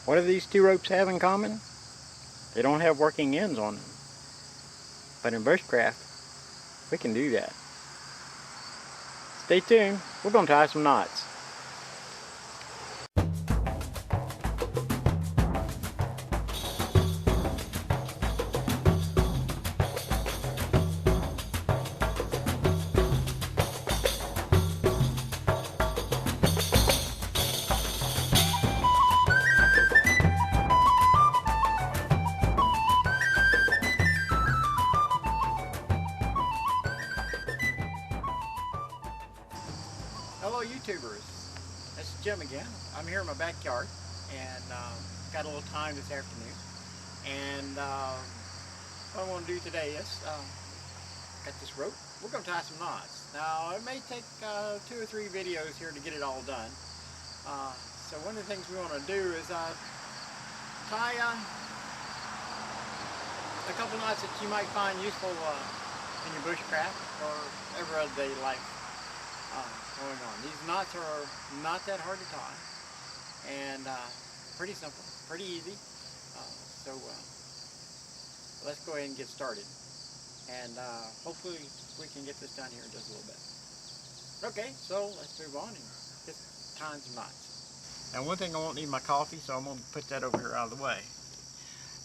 What do these two ropes have in common? They don't have working ends on them. But in bushcraft, we can do that. Stay tuned, we're going to tie some knots. Hello YouTubers, this is Jim again. I'm here in my backyard and got a little time this afternoon, and what I want to do today is got this rope. We're going to tie some knots. Now it may take 2 or 3 videos here to get it all done, so one of the things we want to do is tie a couple knots that you might find useful in your bushcraft or every other day life. Going on. These knots are not that hard to tie, and pretty simple, pretty easy. So let's go ahead and get started, and hopefully we can get this done here in just a little bit. Okay, so let's move on and get tying some knots. And one thing, I won't need my coffee, so I'm going to put that over here out of the way.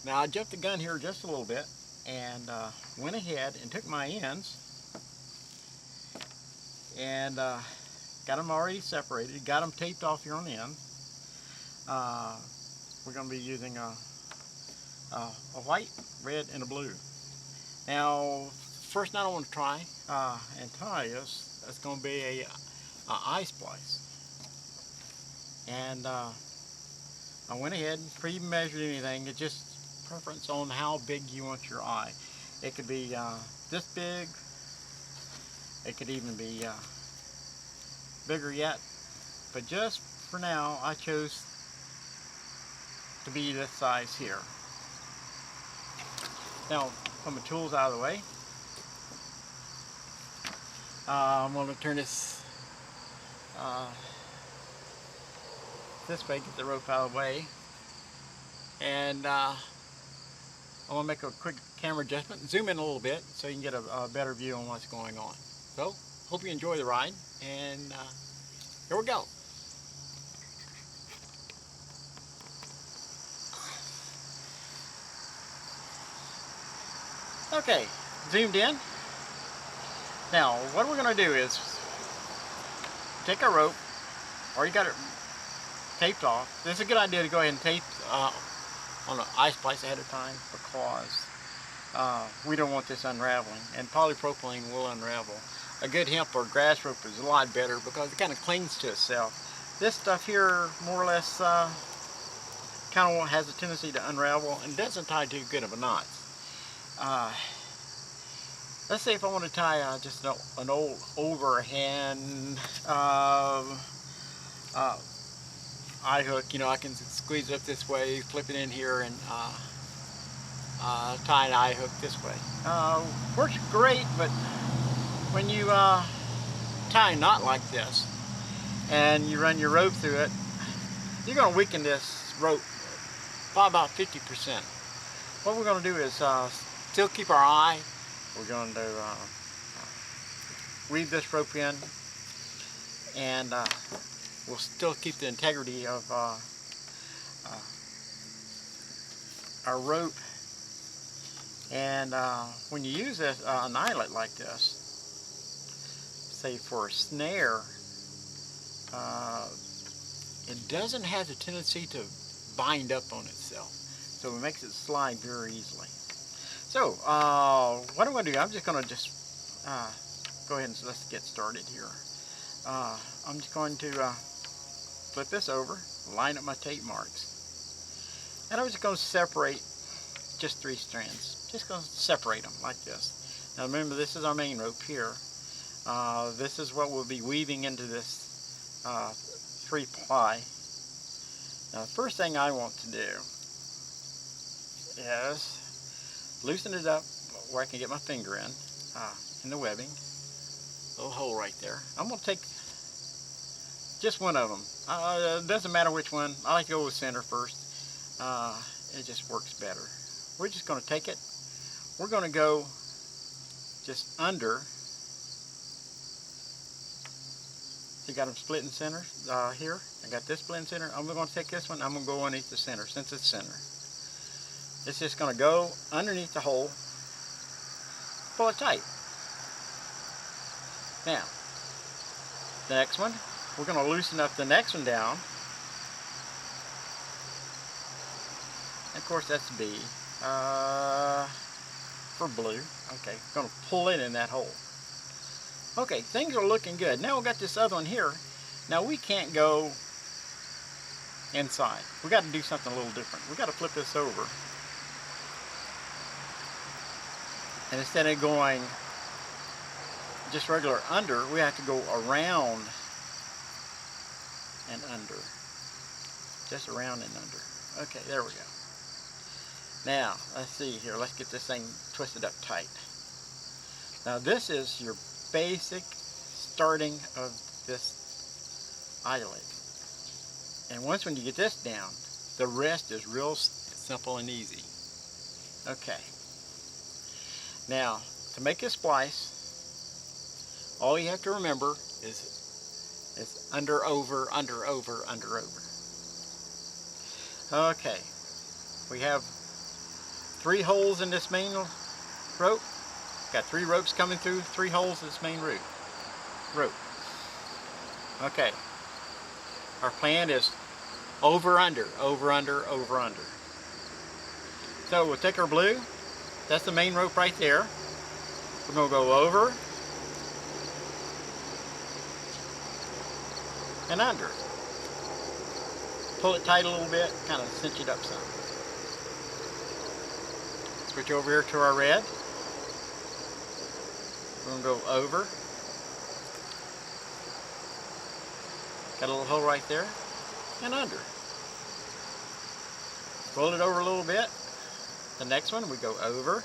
Now I jumped the gun here just a little bit and went ahead and took my ends and got them already separated, got them taped off here on the end. We're going to be using a white, red, and a blue. Now, first knot I want to try and tie is going to be a eye splice. And I went ahead and pre-measured anything. It's just preference on how big you want your eye. It could be this big. It could even be bigger yet, but just for now I chose to be this size here. Now put my tools out of the way. I'm going to turn this this way, get the rope out of the way, and I want to make a quick camera adjustment and zoom in a little bit so you can get a better view on what's going on. So hope you enjoy the ride, and here we go. Okay, zoomed in. Now what we're going to do is take our rope, or you got it taped off. This is a good idea to go ahead and tape on an eye splice ahead of time, because we don't want this unraveling, and polypropylene will unravel. A good hemp or grass rope is a lot better because it kind of clings to itself. This stuff here more or less kind of has a tendency to unravel and doesn't tie too good of a knot. Let's say if I want to tie just an old overhand eye hook, you know, I can squeeze it up this way, flip it in here, and tie an eye hook this way. Works great, but when you tie a knot like this and you run your rope through it, you're going to weaken this rope by about 50%. What we're going to do is still keep our eye. We're going to weave this rope in, and we'll still keep the integrity of our rope. And when you use an eyelet like this, say for a snare, it doesn't have the tendency to bind up on itself, so it makes it slide very easily. So what I'm going to do, I'm just going to go ahead and let's get started here. I'm just going to flip this over, line up my tape marks, and I'm just going to separate just 3 strands. Just going to separate them like this. Now remember, this is our main rope here. This is what we'll be weaving into this 3-ply. Now the first thing I want to do is loosen it up where I can get my finger in the webbing. Little hole right there. I'm going to take just one of them. It doesn't matter which one. I like to go with center first. it just works better. We're just going to take it. We're going to go just under. You got them split in center here. I got this split in center. I'm going to take this one. I'm going to go underneath the center since it's center. It's just going to go underneath the hole. Pull it tight. Now, the next one, we're going to loosen up the next one down. And of course, that's B for blue. Okay, going to pull it in that hole. Okay, things are looking good. Now we've got this other one here. Now we can't go inside. We got to do something a little different. We got to flip this over. And instead of going just regular under, we have to go around and under. Just around and under. Okay, there we go. Now, let's see here. Let's get this thing twisted up tight. Now this is your basic starting of this eyelet. And once when you get this down, the rest is real simple and easy. Okay. Now, to make a splice, all you have to remember is under, over, under, over, under, over. Okay. We have 3 holes in this main rope. Got 3 ropes coming through 3 holes in this main rope. Okay. Our plan is over, under, over, under, over, under. So we'll take our blue. That's the main rope right there. We're going to go over and under. Pull it tight a little bit, kind of cinch it up some. Switch over here to our red. We're going to go over. Got a little hole right there. And under. Roll it over a little bit. The next one we go over.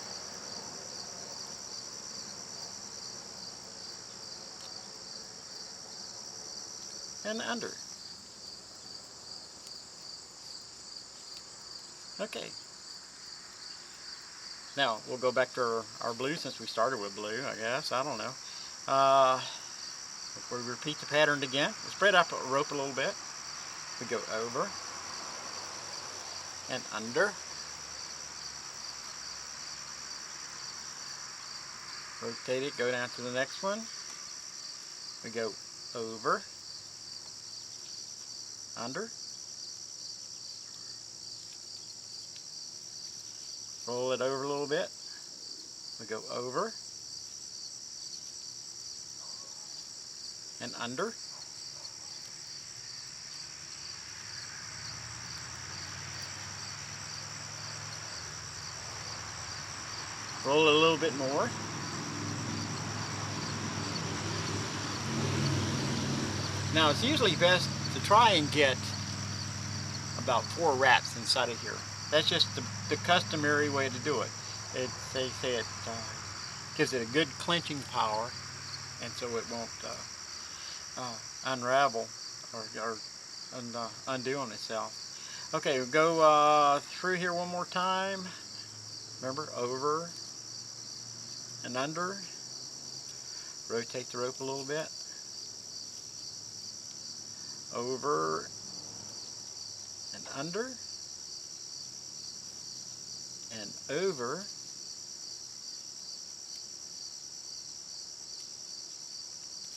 And under. Okay. Now we'll go back to our blue since we started with blue, I guess. I don't know. Before we repeat the pattern again, we'll spread out the rope a little bit. We go over and under. Rotate it, go down to the next one. We go over, under, roll it over a little bit. We go over and under. Roll it a little bit more. Now it's usually best to try and get about 4 wraps inside of here. That's just the customary way to do it. They say it gives it a good clenching power, and so it won't unravel or undo on itself. Okay, we'll go through here one more time. Remember, over and under. Rotate the rope a little bit. Over and under and over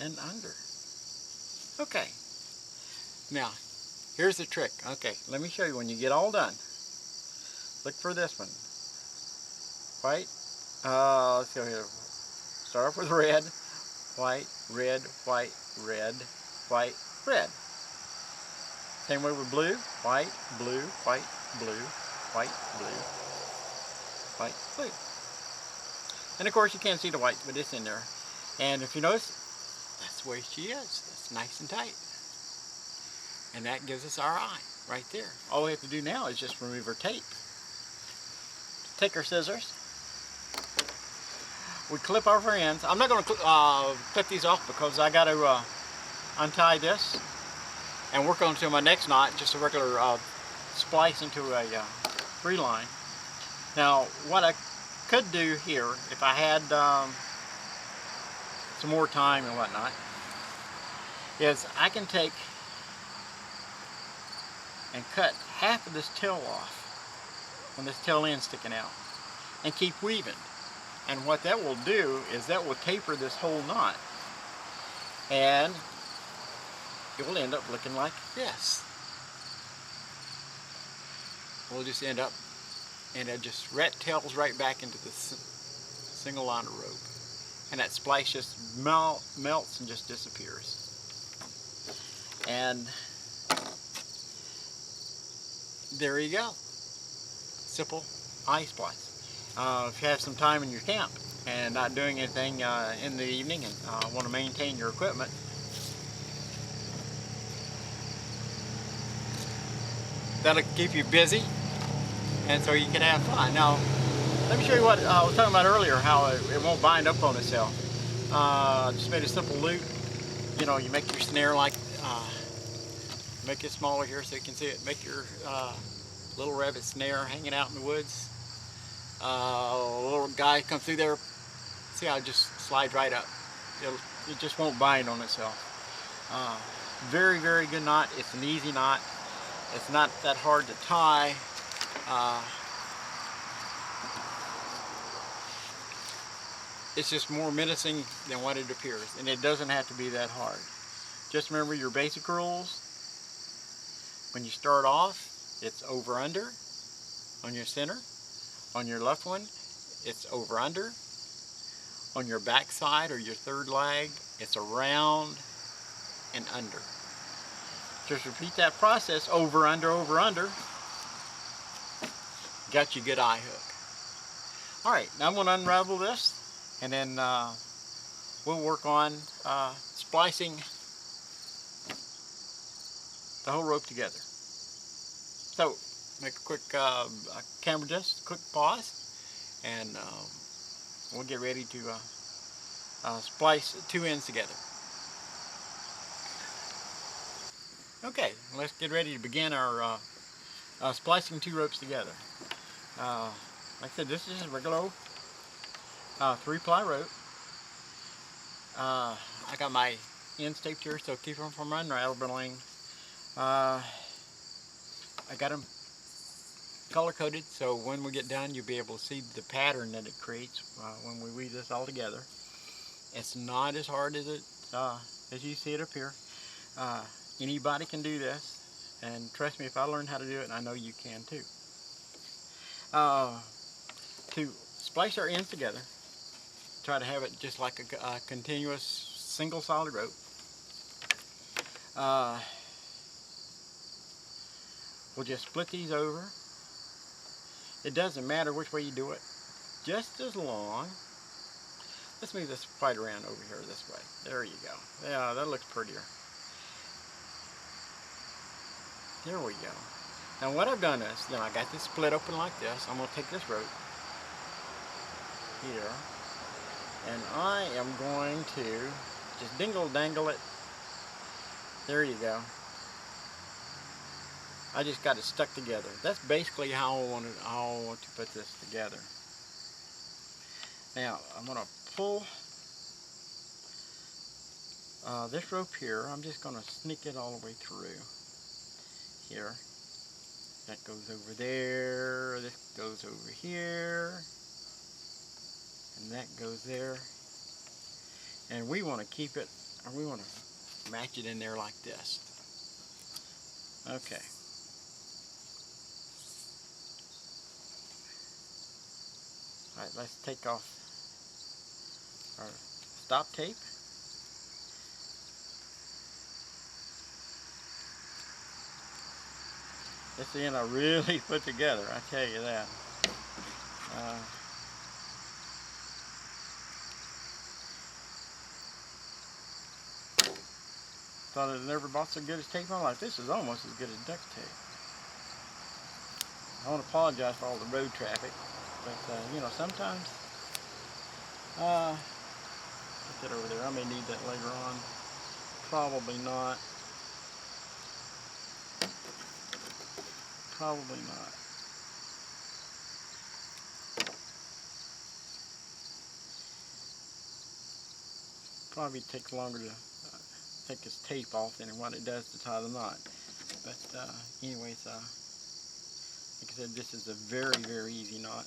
and under. Okay, now here's the trick. Okay, let me show you when you get all done. Look for this one. White, let's go here. Start off with red, white, red, white, red, white, red. Same way with blue, white, blue, white, blue, white, blue, white, blue. And of course you can't see the white, but it's in there. And if you notice, that's the way she is. It's nice and tight. And that gives us our eye right there. All we have to do now is just remove our tape. Take our scissors. We clip off our ends. I'm not going to clip these off because I got to untie this and work on to my next knot, just a regular splice into a 3-line. Now, what I could do here, if I had some more time and whatnot, is I can take and cut half of this tail off when this tail end's sticking out and keep weaving. And what that will do is that will taper this whole knot, and it will end up looking like this. We'll just end up, and it just tails right back into the single line of rope, and that splice just melts and just disappears. And there you go. Simple eye splice. If you have some time in your camp and not doing anything in the evening and want to maintain your equipment, that'll keep you busy, and so you can have fun. Now, let me show you what I was talking about earlier, how it won't bind up on itself. Just made a simple loop. You know, you make your snare like, make it smaller here so you can see it. Make your little rabbit snare hanging out in the woods. A little guy comes through there. See how it just slides right up. It just won't bind on itself. Very, very good knot. It's an easy knot. It's not that hard to tie. It's just more menacing than what it appears, and it doesn't have to be that hard. Just remember your basic rules. When you start off, it's over under on your center. On your left one, it's over under. On your back side or your third leg, it's around and under. Just repeat that process over under over under. Got your good eye hook. Alright, now I'm going to unravel this, and then we'll work on splicing the whole rope together. So, make a quick camera just quick pause, and we'll get ready to splice 2 ends together. Okay, let's get ready to begin our splicing 2 ropes together. Like I said, this is a regular 3-ply rope. I got my ends taped here so keep them from unraveling. I got them color coded so when we get done you'll be able to see the pattern that it creates when we weave this all together. It's not as hard as you see it up here. Anybody can do this, and trust me, if I learned how to do it, I know you can too. To splice our ends together, try to have it just like a continuous single solid rope. We'll just split these over. It doesn't matter which way you do it, just as long. Let's move this right around over here this way. There you go. Yeah, that looks prettier. There we go. Now what I've done is, I got this split open like this. I'm going to take this rope here, and I am going to just dingle-dangle it. There you go. I just got it stuck together. That's basically how I want to put this together. Now I'm going to pull this rope here. I'm just going to sneak it all the way through here. That goes over there. This goes over here, and that goes there. And we want to keep it, or we want to match it in there like this. Okay. Alright, let's take off our stop tape. This end I really put together, I tell you that. Thought I'd never bought so good as tape in my life. This is almost as good as duct tape. I want to apologize for all the road traffic. But, you know, sometimes, put that over there. I may need that later on. Probably not. Probably not. Probably takes longer to take this tape off than what it does to tie the knot. But anyways, like I said, this is a very, very easy knot.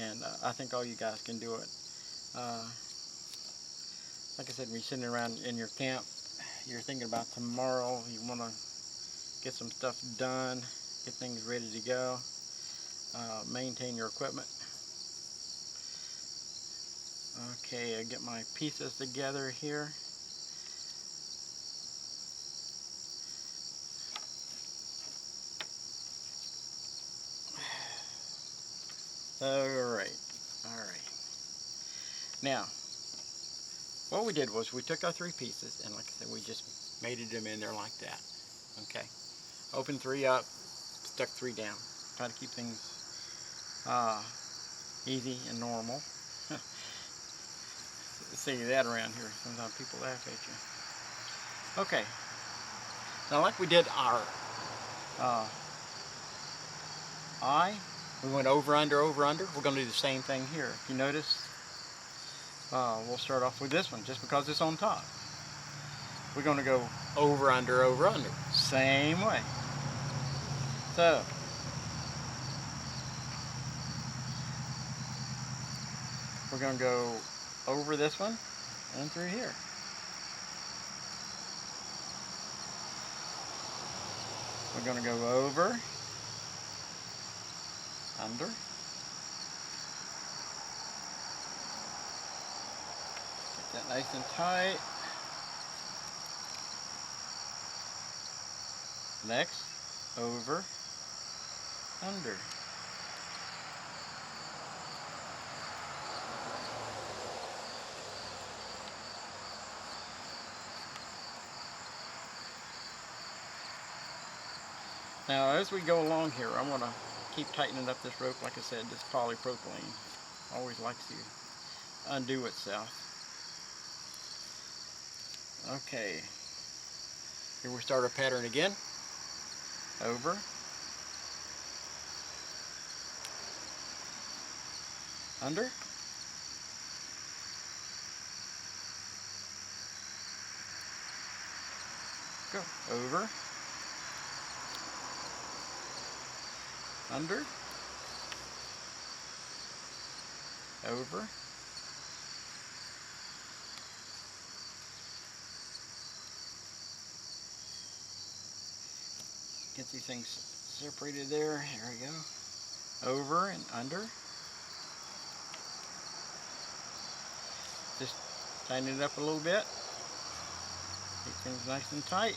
And I think all you guys can do it. Like I said, when you're sitting around in your camp, you're thinking about tomorrow, you want to get some stuff done, get things ready to go, maintain your equipment. Okay, I get my pieces together here. Alright. Now, what we did was we took our 3 pieces, and like I said, we just mated them in there like that. Okay. Opened 3 up, stuck 3 down. Try to keep things easy and normal. See that around here. Sometimes people laugh at you. Okay. Now, like we did our eye, we went over, under, over, under. We're going to do the same thing here. If you notice, we'll start off with this one just because it's on top. We're going to go over, under, over, under. Same way. So, we're going to go over this one and through here. We're going to go over, under, get that nice and tight. Next, over, under. Now, as we go along here, I want to keep tightening up this rope. Like I said, this polypropylene always likes to undo itself. Okay, here we start our pattern again. Over, under, go over, under, over, get these things separated there. Here we go. Over and under. Just tighten it up a little bit. Keep things nice and tight.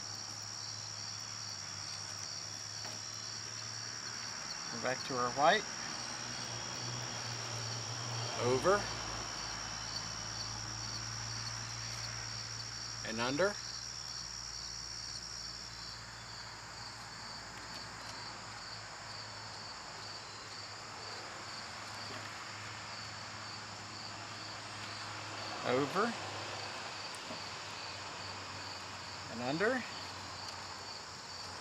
Go back to our white. Over and under. Over and under.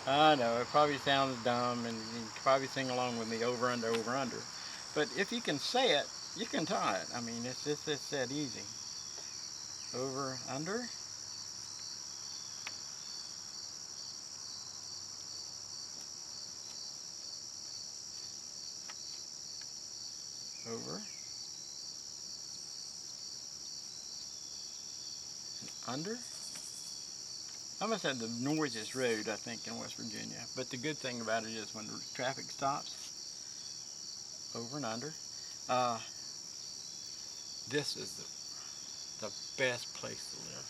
I know, it probably sounds dumb, and you can probably sing along with me, over, under, over, under. But if you can say it, you can tie it. I mean, it's that easy. Over, under. Over. Under. I must have the noisiest road, I think, in West Virginia. But the good thing about it is when the traffic stops, over and under. This is the best place to live.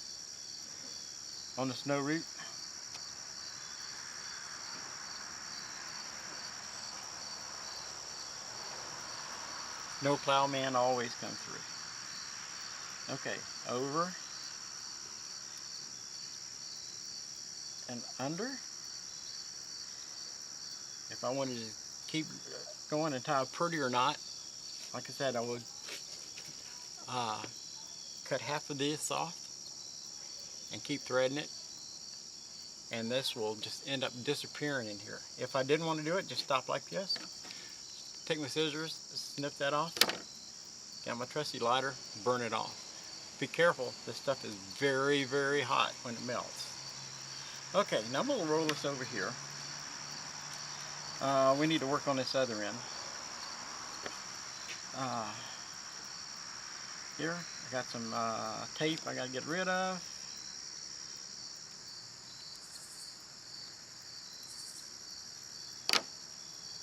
On the snow route. No plowman always comes through. Okay, over. And under. If I wanted to keep going and tie a prettier knot, like I said, I would cut half of this off and keep threading it and this will just end up disappearing in here. If I didn't want to do it, just stop like this. Take my scissors, snip that off. Got my trusty lighter, burn it off. Be careful, this stuff is very, very hot when it melts. Okay, now I'm going to roll this over here. We need to work on this other end. Here, I got some tape I got to get rid of.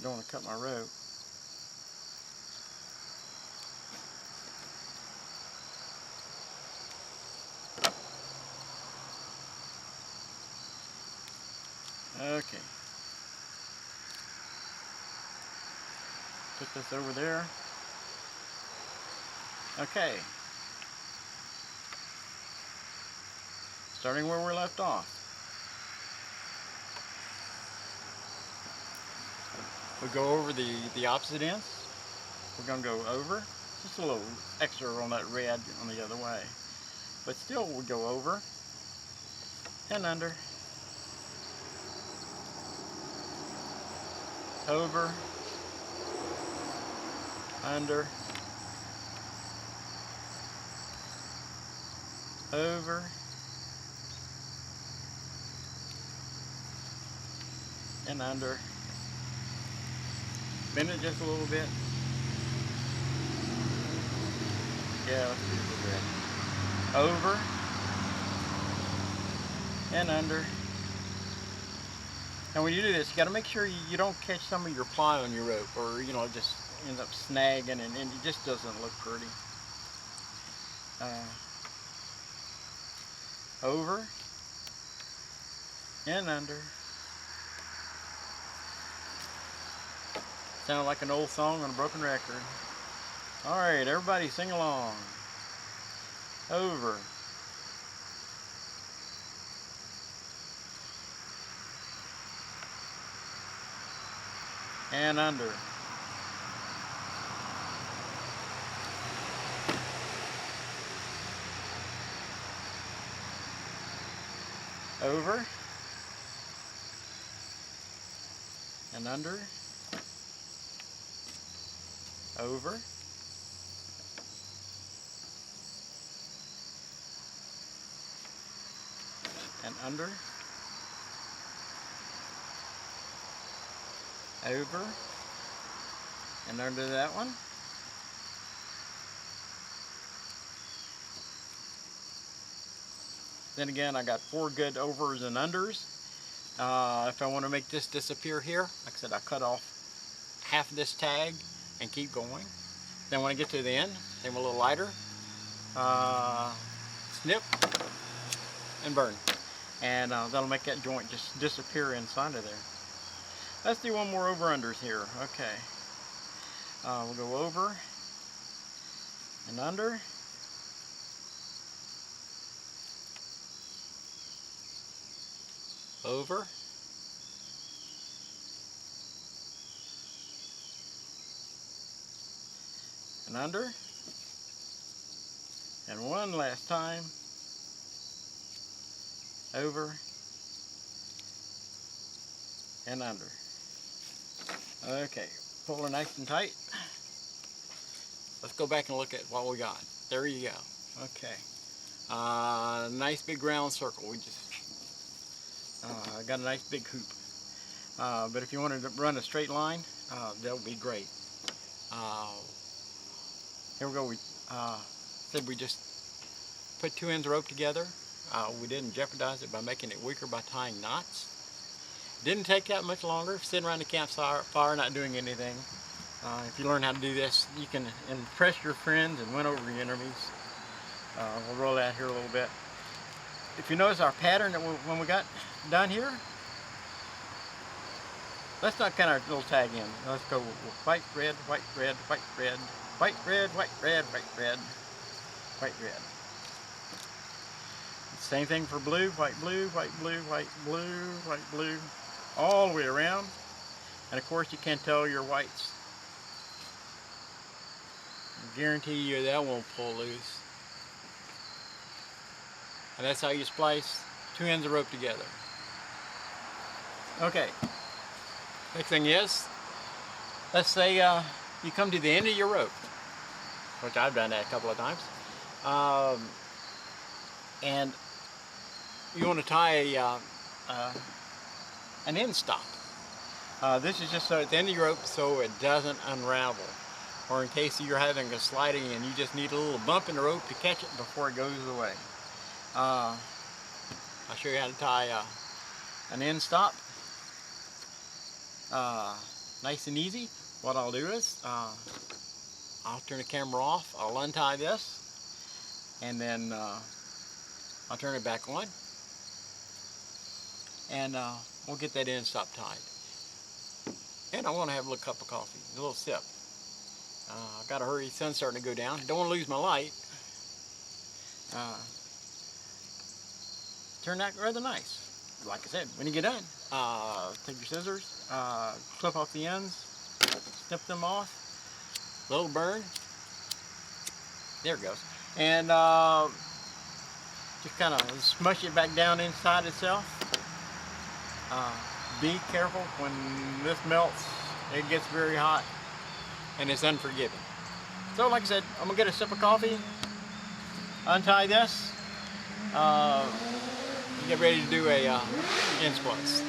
Don't want to cut my rope. Okay. Put this over there. Okay. Starting where we left off. We go over the opposite ends. We're going to go over. Just a little extra on that red on the other way. But still we go over and under. Over, under, over, and under. Bend it just a little bit. Yeah, let's do a little bit. Over, and under. And when you do this, you got to make sure you don't catch some of your ply on your rope, or you know, it just ends up snagging, and it just doesn't look pretty. Over and under. Sound like an old song on a broken record. All right, everybody, sing along. Over. And under. Over. And under. Over. And under. Over and under that one. Then again, I got 4 good overs and unders. If I want to make this disappear here, like I said, I cut off half of this tag and keep going. Then when I get to the end, take a little lighter, snip and burn, and that'll make that joint just disappear inside of there. Let's do one more over-unders here. Okay. We'll go over and under. Over. And under. And one last time. Over. And under. Okay, pull her nice and tight. Let's go back and look at what we got. There you go. Okay. Nice big round circle. We just got a nice big hoop. But if you wanted to run a straight line, that would be great. Here we go. We said we just put 2 ends of rope together. We didn't jeopardize it by making it weaker by tying knots. Didn't take that much longer, sitting around the campfire not doing anything. If you learn how to do this, you can impress your friends and win over your enemies. We'll roll that here a little bit. If you notice our pattern that when we got done here, let's not count our little tag in. Let's go with white, red, white, red, white, red, white, red, white, red, white, red, white, red. Same thing for blue, white, blue, white, blue, white, blue, white, blue, all the way around. And of course you can't tell your whites. I guarantee you that won't pull loose. And that's how you splice 2 ends of rope together. Okay. Next thing is, let's say you come to the end of your rope, which I've done that a couple of times, and you want to tie an end stop. This is just so at the end of your rope so it doesn't unravel, or in case you're having a sliding and you just need a little bump in the rope to catch it before it goes away. I'll show you how to tie an end stop. Nice and easy. What I'll do is I'll turn the camera off, I'll untie this, and then I'll turn it back on, and we'll get that end stop tied. And I want to have a little cup of coffee, a little sip. I've got to hurry, the sun's starting to go down. Don't want to lose my light. Turned out rather nice. Like I said, when you get done, take your scissors, clip off the ends, snip them off, little burn. There it goes. And just kind of smush it back down inside itself. Be careful when this melts, it gets very hot and it's unforgiving. So like I said, I'm gonna get a sip of coffee, untie this, get ready to do a end splice.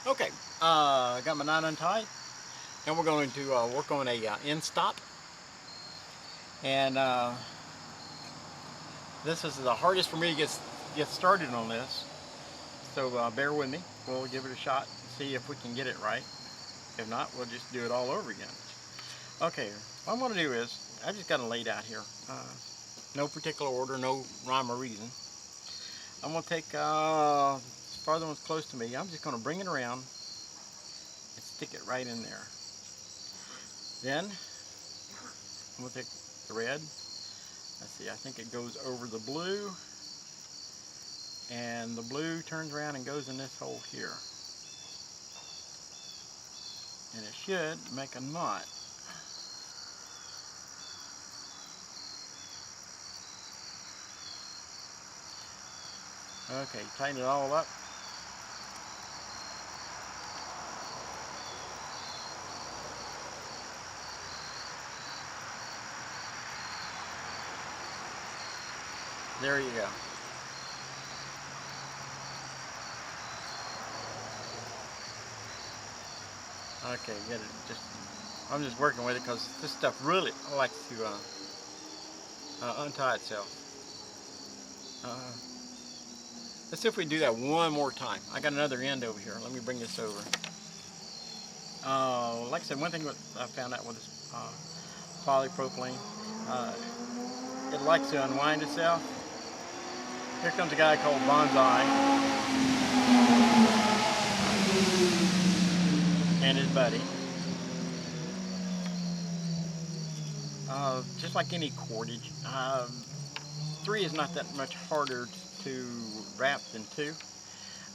Okay, I got my knot untied. Now we're going to work on a end stop. And this is the hardest for me to get started on this. So bear with me. We'll give it a shot and see if we can get it right. If not, we'll just do it all over again. Okay, what I'm going to do is, I just got it laid out here. No particular order, no rhyme or reason. I'm going to take the farther one's close to me. I'm just going to bring it around and stick it right in there. Then I'm going to take the red. Let's see, I think it goes over the blue. And the blue turns around and goes in this hole here. And it should make a knot. Okay, tighten it all up. There you go. Okay, get it. I'm just working with it because this stuff really likes to untie itself. Let's see if we do that one more time. I got another end over here. Let me bring this over. Like I said, one thing I found out with this polypropylene, it likes to unwind itself. Here comes a guy called Bonsai and his buddy. Just like any cordage, 3 is not that much harder to wrap than 2.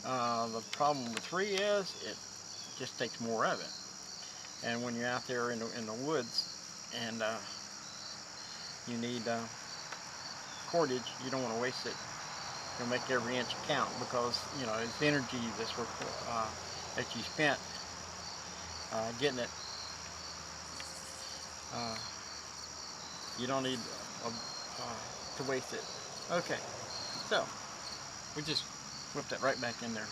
The problem with 3 is it just takes more of it. And when you're out there in the woods and you need cordage, you don't want to waste it. You'll make every inch count because you know it's energy that you spent getting it. You don't need to waste it. Okay, so we just whipped it right back in there.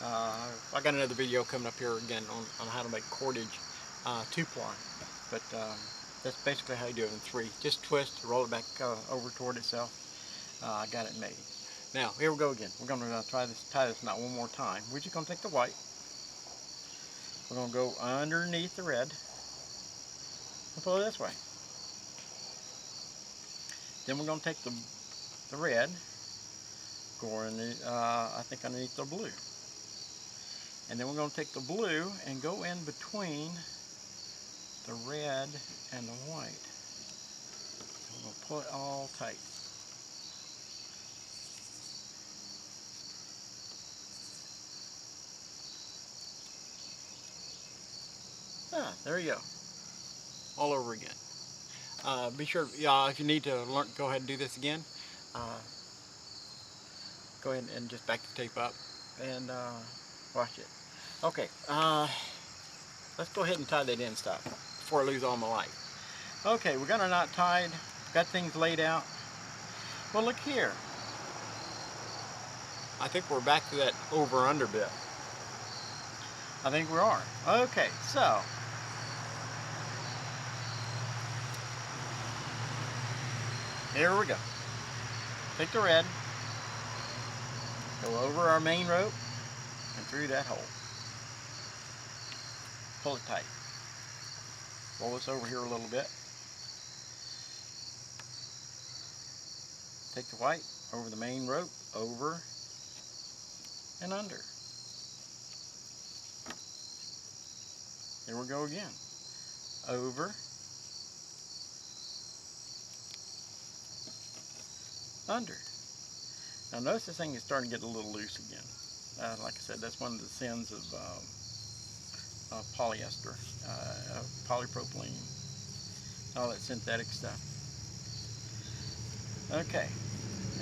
I got another video coming up here again on how to make cordage 2-ply, but that's basically how you do it in 3. Just twist, roll it back over toward itself. I got it made. Now here we go again. We're going to tie this knot one more time. We're just going to take the white. We're going to go underneath the red and pull it this way. Then we're going to take the red, go underneath, I think underneath the blue. And then we're going to take the blue and go in between the red and the white. We're going to pull it all tight. There you go. All over again. Be sure, if you need to learn, go ahead and do this again. Go ahead and just back the tape up and watch it. Okay, let's go ahead and tie that in stop before I lose all my light. Okay, we got our knot tied, got things laid out. Well, look here. I think we're back to that over-under bit. I think we are. Okay, so here we go. Take the red, go over our main rope and through that hole. Pull it tight. Roll this over here a little bit. Take the white over the main rope, over and under. Here we go again. Over, under. Now notice this thing is starting to get a little loose again. Like I said, that's one of the sins of polyester, polypropylene, all that synthetic stuff. Okay,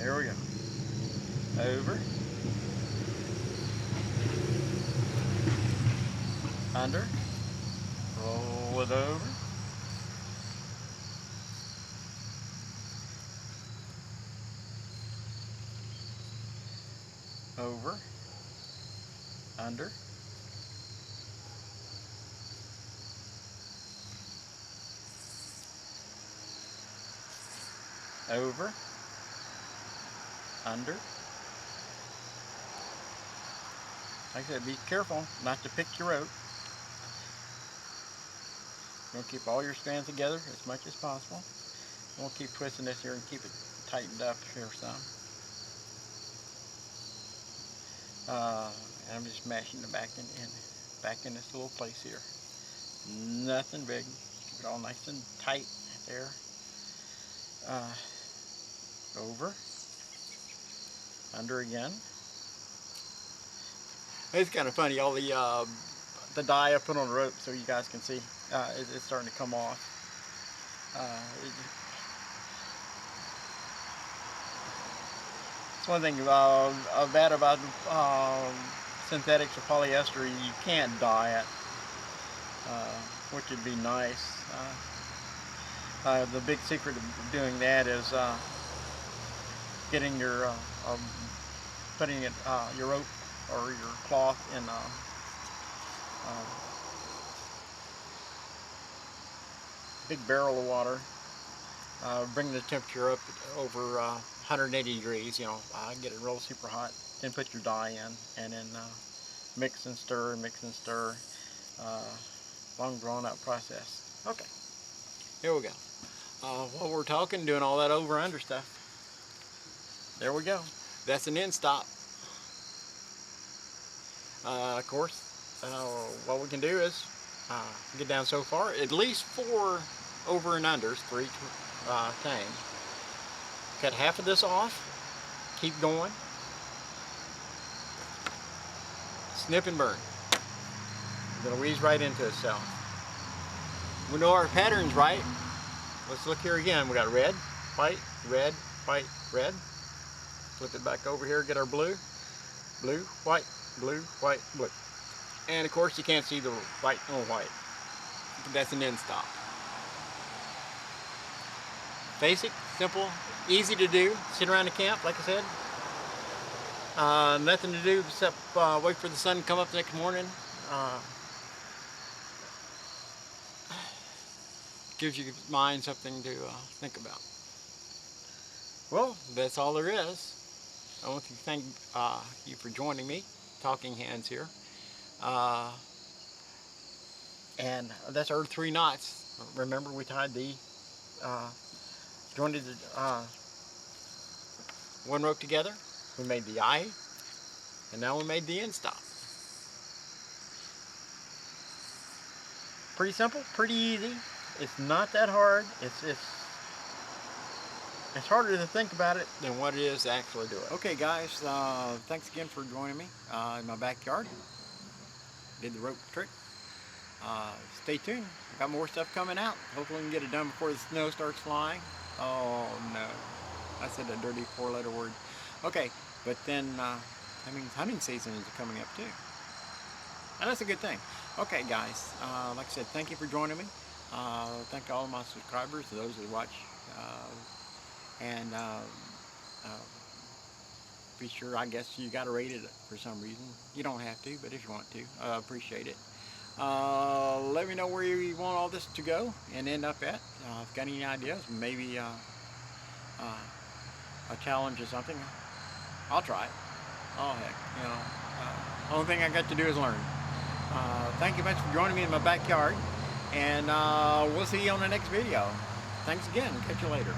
here we go. Over, under, roll it over, over, under, over, under. Like I said, be careful not to pick your rope. You're going to keep all your strands together as much as possible. We'll keep twisting this here and keep it tightened up here some. And I'm just mashing it back in this little place here. Nothing big. Keep it all nice and tight there. Over, under again. It's kind of funny, all the dye I put on the rope, so you guys can see it's starting to come off. It's one thing bad about synthetics or polyester, you can't dye it, which would be nice. The big secret of doing that is getting your putting it your rope or your cloth in big barrel of water, bring the temperature up over 180 degrees, you know, get it real super hot, then put your dye in, and then mix and stir, long drawn out process. Okay, here we go. While we're talking, doing all that over under stuff, there we go. That's an end stop. Of course, what we can do is get down so far, at least 4 over and unders for each thing. Cut half of this off, keep going, snip and burn. It'll weave right into itself. We know our pattern's right. Let's look here again. We got red, white, red, white, red. Flip it back over here, get our blue, blue, white, blue, white, blue. And of course you can't see the white on white. That's an end stop. Basic, simple, easy to do. Sit around the camp, like I said. Nothing to do except wait for the sun to come up the next morning. Gives your mind something to think about. Well, that's all there is. I want to thank you for joining me, Talking Hands here. And that's our 3 knots. Remember, we tied the jointed the one rope together. We made the eye, and now we made the end stop. Pretty simple, pretty easy. It's not that hard. It's harder to think about it than what it is to actually do it. Okay, guys, thanks again for joining me in my backyard. Did the rope trick. stay tuned. I've got more stuff coming out. Hopefully we can get it done before the snow starts flying. Oh no, I said a dirty 4-letter word. Okay, but then that means hunting season is coming up too. And that's a good thing. Okay guys, like I said, thank you for joining me. Thank all of my subscribers, those that watch. And be sure, I guess you got to rate it for some reason. You don't have to, but if you want to, I appreciate it. Let me know where you want all this to go and end up at. If you've got any ideas, maybe a challenge or something, I'll try it. Oh heck, you know, only thing I got to do is learn. Thank you much for joining me in my backyard, and we'll see you on the next video. Thanks again. Catch you later.